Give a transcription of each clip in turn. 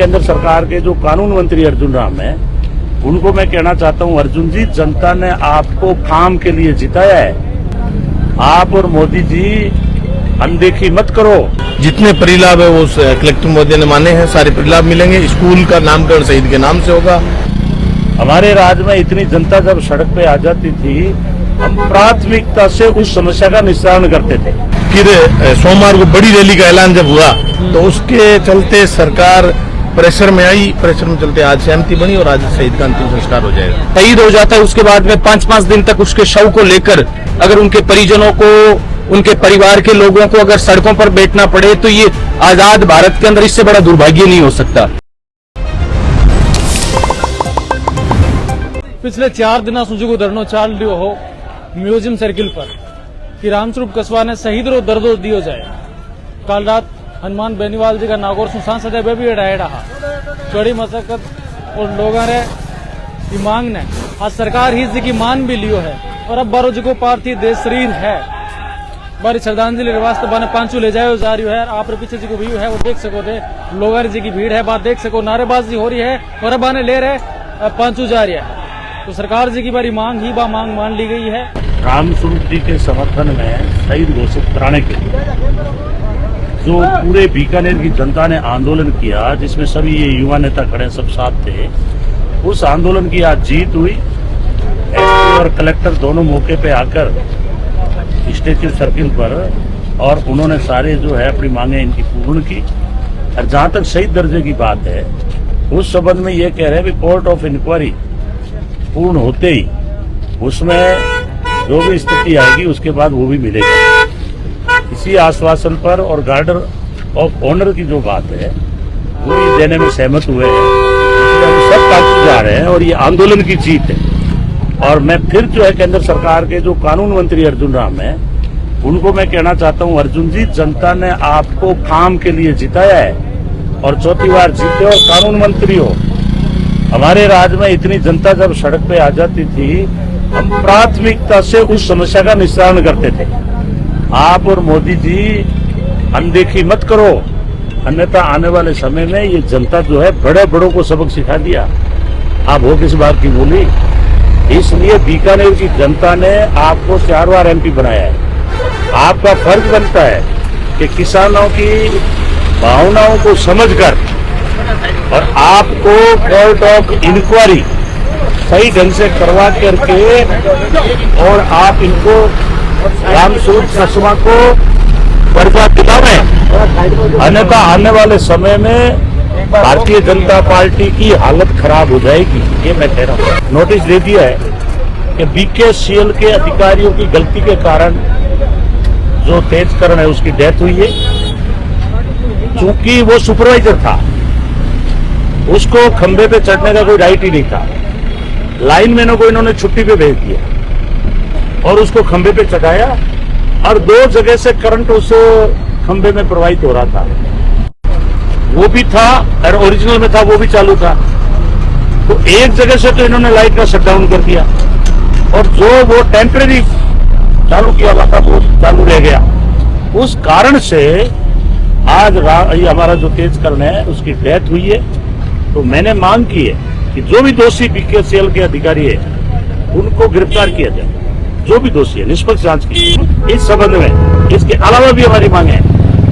केंद्र सरकार के जो कानून मंत्री अर्जुन राम है, उनको मैं कहना चाहता हूं, अर्जुन जी, जनता ने आपको काम के लिए जिताया है। आप और मोदी जी अनदेखी मत करो। जितने परिलाभ है वो कलेक्टर महोदय ने माने हैं, सारे परिलाभ मिलेंगे। स्कूल का नामकरण शहीद के नाम से होगा। हमारे राज्य में इतनी जनता जब सड़क पे आ जाती थी, हम प्राथमिकता से उस समस्या का निस्तारण करते थे। फिर सोमवार को बड़ी रैली का ऐलान जब हुआ तो उसके चलते सरकार प्रेशर में आई। प्रेशर में चलते आज सहमति बनी और आज शहीद का अंतिम संस्कार हो जाएगा। शहीद हो जाता है, उसके बाद में 5-5 दिन तक उसके शव को लेकर अगर उनके परिजनों को, उनके परिवार के लोगों को अगर सड़कों पर बैठना पड़े तो ये आजाद भारत के अंदर इससे बड़ा दुर्भाग्य नहीं हो सकता। पिछले 4 दिना सुजू धरणो चाल रह्यो हो म्यूजियम सर्किल पर कि रामस्वरूप कस्बा ने शहीद रो दर्दो दियो जाए। कल रात हनुमान बेनीवाल जी का नागौर सांसद है भी अड़ाए रहा। कड़ी मशक्कत और लोगों ने की मांग ने आज सरकार ही जी की मान भी लियो है और अब बारो जी को पार्थिव देश शरीर है बारी श्रद्धांजलि वास्ते बाने पांचू ले जायो जा रही है। आप पीछे जी को व्यू है वो देख सको थे, लोगों जी की भीड़ है, बात देख सको, नारेबाजी हो रही है और अब आने ले रहे पांचू जा रही है। तो सरकार जी की बारी मांग ही मांग मान ली गई है। रामस्वरूप जी के समर्थन में शहीद घोषित कराने के लिए जो पूरे बीकानेर की जनता ने आंदोलन किया, जिसमें सभी ये युवा नेता खड़े सब साथ थे, उस आंदोलन की आज जीत हुई। एसपी और कलेक्टर दोनों मौके पे आकर स्टेच्यू सर्किल पर और उन्होंने सारे जो है अपनी मांगे इनकी पूर्ण की। और जहां तक शहीद दर्जे की बात है, उस संबंध में ये कह रहे हैं कि कोर्ट ऑफ इंक्वायरी पूर्ण होते ही उसमें जो भी स्थिति आएगी उसके बाद वो भी मिलेगा। इसी आश्वासन पर और गार्डर ऑफ ऑनर की जो बात है वो ये देने में सहमत हुए हैं। हम सब काफी जा रहे हैं और ये आंदोलन की जीत है। और मैं फिर जो है केंद्र सरकार के जो कानून मंत्री अर्जुन राम है, उनको मैं कहना चाहता हूं, अर्जुन जी, जनता ने आपको काम के लिए जिताया है और चौथी बार जीते और कानून मंत्री हो। हमारे राज्य में इतनी जनता जब सड़क पे आ जाती थी, हम प्राथमिकता से उस समस्या का निस्तारण करते थे। आप और मोदी जी अनदेखी मत करो, अन्यथा आने वाले समय में ये जनता जो है बड़े बड़ों को सबक सिखा दिया। आप हो किस बात की बोली, इसलिए बीकानेर की जनता ने आपको 4 बार एमपी बनाया है। आपका फर्ज बनता है कि किसानों की भावनाओं को समझकर और आपको कोर्ट ऑफ इंक्वायरी सही ढंग से करवा करके और आप इनको रामस्वरूप कस्बा को पर्चा दिलावें, अन्यथा आने वाले समय में भारतीय जनता पार्टी की हालत खराब हो जाएगी। ये मैं कह रहा हूँ। नोटिस दे दिया है कि बीकेसीएल के अधिकारियों की गलती के कारण जो तेजकरण है उसकी डेथ हुई है। चूंकि वो सुपरवाइजर था, उसको खंबे पे चढ़ने का कोई राइट ही नहीं था। लाइनमैनों को इन्होंने छुट्टी पे भेज दिया और उसको खंबे पे चढ़ाया और 2 जगह से करंट उस खंबे में प्रवाहित हो रहा था। वो भी था और ओरिजिनल में था, वो भी चालू था। तो एक जगह से तो इन्होंने लाइट का शटडाउन कर दिया और जो वो टेम्परेरी चालू किया हुआ था वो चालू रह गया। उस कारण से आज हमारा जो तेजकरण है उसकी डेथ हुई है। तो मैंने मांग की है कि जो भी दोषी बीकेसीएल के अधिकारी है उनको गिरफ्तार किया जाए, जो भी दोषी है, निष्पक्ष जांच की। इस संबंध में इसके अलावा भी हमारी मांग है,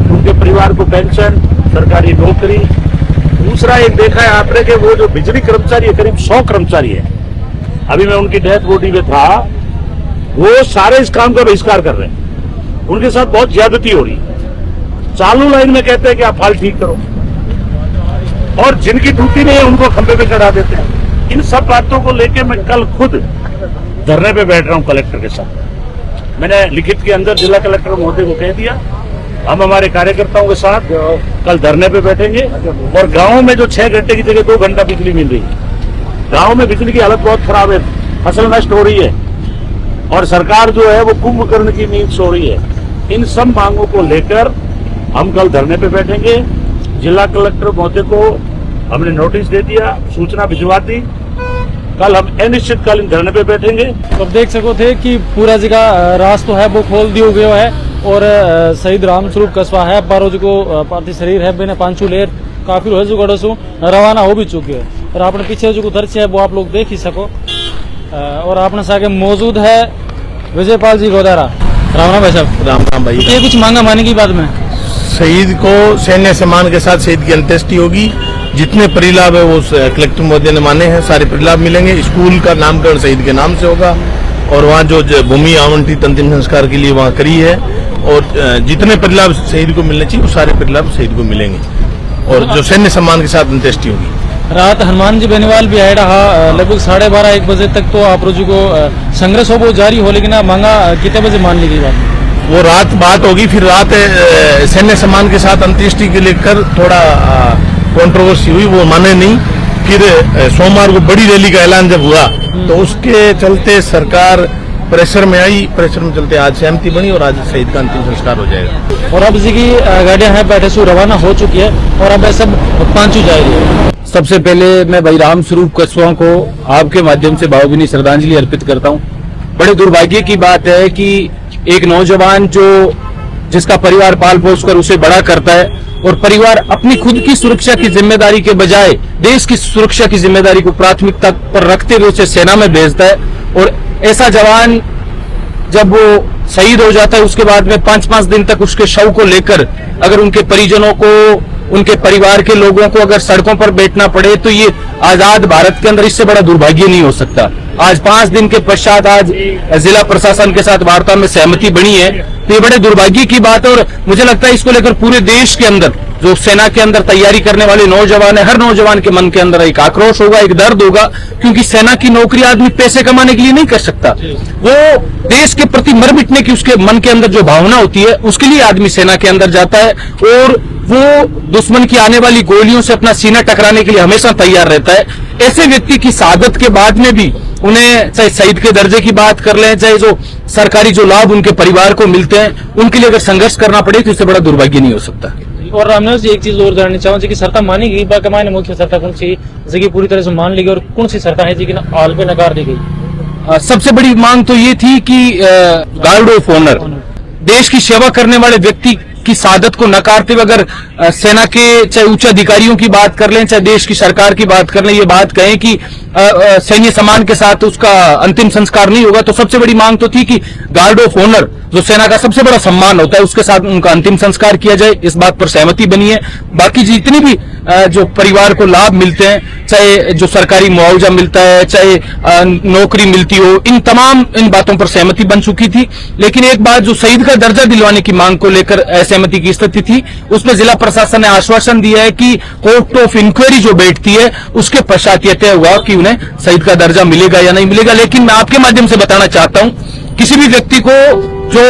उनके परिवार को पेंशन, सरकारी नौकरी। दूसरा एक देखा है आपने कि वो जो बिजली कर्मचारी है, करीब 100 कर्मचारी है, अभी मैं उनकी डेथ बॉडी में था, वो सारे इस काम का बहिष्कार कर रहे हैं। उनके साथ बहुत ज्यादती हो रही। चालू लाइन में कहते हैं कि आप फाल ठीक करो और जिनकी ड्यूटी नहीं है उनको खंबे पे चढ़ा देते हैं। इन सब बातों को लेकर मैं कल खुद धरने पे बैठ रहा हूं कलेक्टर के साथ। मैंने लिखित के अंदर जिला कलेक्टर महोदय को कह दिया, हम हमारे कार्यकर्ताओं के साथ कल धरने पे बैठेंगे और गांव में जो 6 घंटे की जगह 2 घंटा बिजली मिल रही है, गांव में बिजली की हालत बहुत खराब है, फसल नष्ट हो रही है और सरकार जो है वो कुंभकर्ण की नींद सो रही है। इन सब मांगों को लेकर हम कल धरने पे बैठेंगे। जिला कलेक्टर महोदय को हमने नोटिस दे दिया, सूचना भिजवा दी। कल हम अनिश्चितकालीन धरने पे बैठेंगे। तो देख सको थे कि पूरा जी का रास्ता है वो खोल दियो गयो है और शहीद रामस्वरूप कस्बा है, बारो जी को पार्थिव शरीर है बिना पांचू लेर काफी हो जुगड़ो सु रवाना हो भी चुके है और आपने पीछे जो दृश्य है वो आप लोग देख ही सको। और आपने सागे मौजूद है विजयपाल जी गोदारा। राम राम भाई साहब। राम राम भाई। ये कुछ मांगा माने की बात में शहीद को सैन्य सम्मान के साथ शहीद की अंत्येष्टि होगी। जितने परिलाभ है वो कलेक्टर महोदय ने माने हैं, सारे परिलाभ मिलेंगे। स्कूल का नामकरण शहीद के नाम से होगा और वहाँ जो भूमि आवंटित अंतिम संस्कार के लिए वहाँ करी है और जितने परिलाभ शहीद को मिलने चाहिए वो सारे परिलाभ शहीद को मिलेंगे और जो सैन्य सम्मान के साथ अंत्येष्टि होगी। रात हनुमान जी बेनीवाल भी आए रहा लगभग 12:30-1 बजे तक तो आप रोजी को संघर्ष हो वो जारी हो, लेकिन मांगा कितने बजे मान ली गई बात? वो रात बात होगी, फिर रात सैन्य सम्मान के साथ अंत्येष्टि के लेकर थोड़ा कंट्रोवर्सी हुई, वो माने नहीं। फिर सोमवार को बड़ी रैली का ऐलान जब हुआ तो उसके चलते सरकार प्रेशर में आई, प्रेशर में चलते आज सहमति बनी और आज शहीद का अंतिम संस्कार हो जाएगा। और अब जी की गाड़ियां हैं बैठे सु रवाना हो चुकी है और अब सब पहुंची जाएगी। सबसे पहले मैं भाई राम स्वरूप कस्वा को आपके माध्यम से भावभीनी श्रद्धांजलि अर्पित करता हूं। बड़े दुर्भाग्य की बात है कि एक नौजवान जिसका परिवार पाल पोस कर उसे बड़ा करता है और परिवार अपनी खुद की सुरक्षा की जिम्मेदारी के बजाय देश की सुरक्षा की जिम्मेदारी को प्राथमिकता पर रखते हुए उसे सेना में भेजता है और ऐसा जवान जब वो शहीद हो जाता है उसके बाद में 5-5 दिन तक उसके शव को लेकर अगर उनके परिजनों को, उनके परिवार के लोगों को अगर सड़कों पर बैठना पड़े तो ये आजाद भारत के अंदर इससे बड़ा दुर्भाग्य नहीं हो सकता। आज 5 दिन के पश्चात आज जिला प्रशासन के साथ वार्ता में सहमति बनी है तो ये बड़े दुर्भाग्य की बात है और मुझे लगता है इसको लेकर पूरे देश के अंदर जो सेना के अंदर तैयारी करने वाले नौजवान है, हर नौजवान के मन के अंदर एक आक्रोश होगा, एक दर्द होगा, क्योंकि सेना की नौकरी आदमी पैसे कमाने के लिए नहीं कर सकता। वो देश के प्रति मर मिटने की उसके मन के अंदर जो भावना होती है उसके लिए आदमी सेना के अंदर जाता है और वो दुश्मन की आने वाली गोलियों से अपना सीना टकराने के लिए हमेशा तैयार रहता है। ऐसे व्यक्ति की शहादत के बाद में भी उन्हें चाहे शहीद के दर्जे की बात कर लें, चाहे जो सरकारी जो लाभ उनके परिवार को मिलते हैं उनके लिए अगर संघर्ष करना पड़े तो इससे बड़ा दुर्भाग्य नहीं हो सकता। और रामनाथ जी एक चीज और जाननी चाहूँ कि सरता मानी गई बाकी मायने मुख्य सरता कौन सी जी पूरी तरह से मान ली गई और कौन सी सरता है जी की हाल पे नकार दी गई? सबसे बड़ी मांग तो ये थी कि गार्ड ऑफ ऑनर देश की सेवा करने वाले व्यक्ति की शहादत को नकारते हुए अगर सेना के चाहे उच्च अधिकारियों की बात कर लें, चाहे देश की सरकार की बात कर लें, ये बात कहें कि सैन्य सम्मान के साथ उसका अंतिम संस्कार नहीं होगा तो सबसे बड़ी मांग तो थी कि गार्ड ऑफ ऑनर जो सेना का सबसे बड़ा सम्मान होता है उसके साथ उनका अंतिम संस्कार किया जाए। इस बात पर सहमति बनी है। बाकी जितनी भी जो परिवार को लाभ मिलते हैं, चाहे जो सरकारी मुआवजा मिलता है, चाहे नौकरी मिलती हो, इन तमाम इन बातों पर सहमति बन चुकी थी। लेकिन एक बात जो शहीद का दर्जा दिलवाने की मांग को लेकर असहमति की स्थिति थी, उसमें जिला प्रशासन ने आश्वासन दिया है कि कोर्ट ऑफ इंक्वायरी जो बैठती है उसके पश्चात यह तय हुआ कि उन्हें शहीद का दर्जा मिलेगा या नहीं मिलेगा। लेकिन मैं आपके माध्यम से बताना चाहता हूं, किसी भी व्यक्ति को जो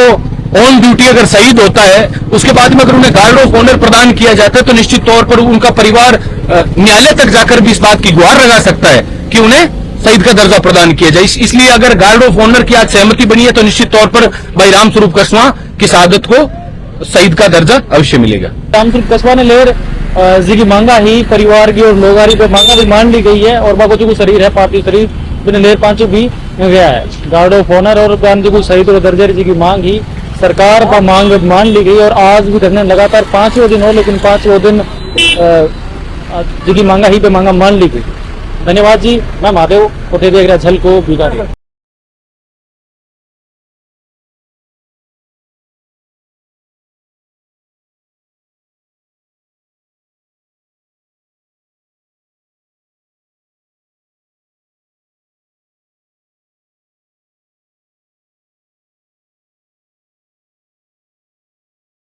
ऑन ड्यूटी अगर शहीद होता है उसके बाद में अगर उन्हें गार्ड ऑफ ऑनर प्रदान किया जाता है तो निश्चित तौर पर उनका परिवार न्यायालय तक जाकर भी इस बात की गुहार लगा सकता है कि उन्हें शहीद का दर्जा प्रदान किया जाए। इसलिए अगर गार्ड ऑफ ऑनर की आज सहमति बनी है तो निश्चित तौर पर भाई राम स्वरूप कस्वा की शहादत को शहीद का दर्जा अवश्य मिलेगा। राम स्वरूप कस्वा ने लेर जी की मांगा ही परिवार की और लोगारी पे मांगा भी मान ली गई है और बागोचू को शरीर है पार्थिव शरीर लेर पांचों भी गया है। गार्ड ऑफ ऑनर और गांधी को शहीद और दर्जे जी की मांग ही सरकार का मांग मान ली गई और आज भी धरने लगातार 5वें दिन हो, लेकिन 5वें दिन जी की मांगा ही पे मांगा मान ली गई। धन्यवाद जी। मैं महादेव कोठे देख रहा झल को बीकानेर।